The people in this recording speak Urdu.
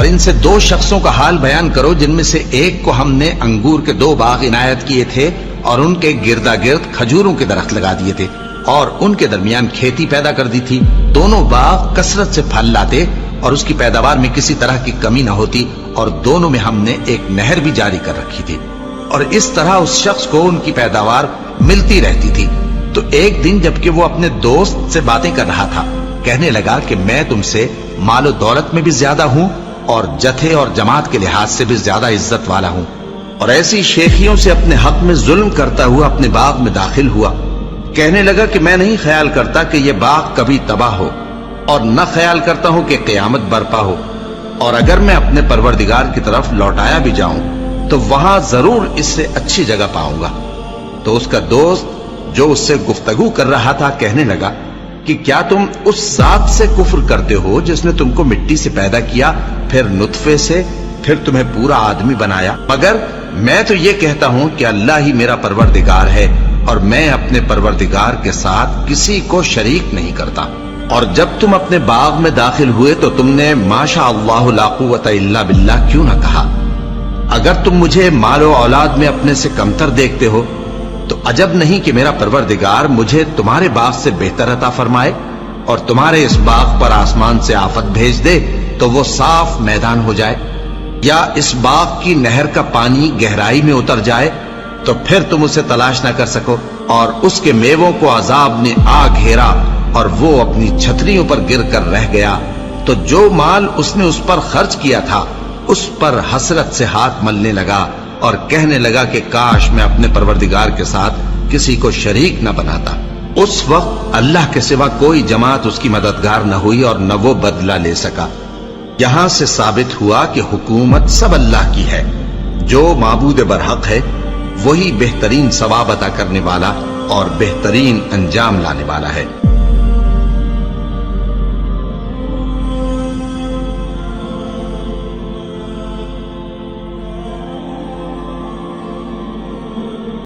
ان سے 2 شخصوں کا حال بیان کرو جن میں سے ایک کو ہم نے انگور کے 2 باغ عنایت کیے تھے اور ان کے گردا گرد کھجوروں کے درخت لگا دیے تھے اور ان کے درمیان کھیتی پیدا کر دی تھی. دونوں باغ کثرت سے پھل لاتے اور اس کی پیداوار میں کسی طرح کی کمی نہ ہوتی اور دونوں میں ہم نے ایک نہر بھی جاری کر رکھی تھی اور اس طرح اس شخص کو ان کی پیداوار ملتی رہتی تھی. تو ایک دن جبکہ وہ اپنے دوست سے باتیں کر رہا تھا کہنے لگا کہ میں تم سے مال و دولت میں بھی زیادہ ہوں اور جتھے اور جماعت کے لحاظ سے بھی زیادہ عزت والا ہوں، اور ایسی شیخیوں سے اپنے حق میں ظلم کرتا ہوا اپنے باغ میں داخل ہوا. کہنے لگا کہ میں نہیں خیال کرتا کہ یہ باغ کبھی تباہ ہو اور نہ خیال کرتا ہوں کہ قیامت برپا ہو، اور اگر میں اپنے پروردگار کی طرف لوٹایا بھی جاؤں تو وہاں ضرور اس سے اچھی جگہ پاؤں گا. تو اس کا دوست جو اس سے گفتگو کر رہا تھا کہنے لگا کہ کیا تم اس ذات سے کفر کرتے ہو جس نے تم کو مٹی سے پیدا کیا، پھر نطفے سے، پھر تمہیں پورا آدمی بنایا؟ مگر میں تو یہ کہتا ہوں کہ اللہ ہی میرا پروردگار ہے اور میں اپنے پروردگار کے ساتھ کسی کو شریک نہیں کرتا. اور جب تم اپنے باغ میں داخل ہوئے تو تم نے ماشاء اللہ لا قوت الا باللہ کیوں نہ کہا؟ اگر تم مجھے مال و اولاد میں اپنے سے کمتر دیکھتے ہو تو عجب نہیں کہ میرا پروردگار مجھے تمہارے باغ سے بہتر عطا فرمائے اور تمہارے اس باغ پر آسمان سے آفت بھیج دے تو وہ صاف میدان ہو جائے، یا اس باغ کی نہر کا پانی گہرائی میں اتر جائے تو پھر تم اسے تلاش نہ کر سکو، اور اس کے میووں کو عذاب نے آ گھیرا اور وہ اپنی چھتریوں پر گر کر رہ گیا، تو جو مال اس نے اس پر خرچ کیا تھا اس پر حسرت سے ہاتھ ملنے لگا اور کہنے لگا کہ کاش میں اپنے پروردگار کے ساتھ کسی کو شریک نہ بناتا. اس وقت اللہ کے سوا کوئی جماعت اس کی مددگار نہ ہوئی اور نہ وہ بدلہ لے سکا. یہاں سے ثابت ہوا کہ حکومت سب اللہ کی ہے، جو معبود برحق ہے وہی بہترین ثواب عطا کرنے والا اور بہترین انجام لانے والا ہے.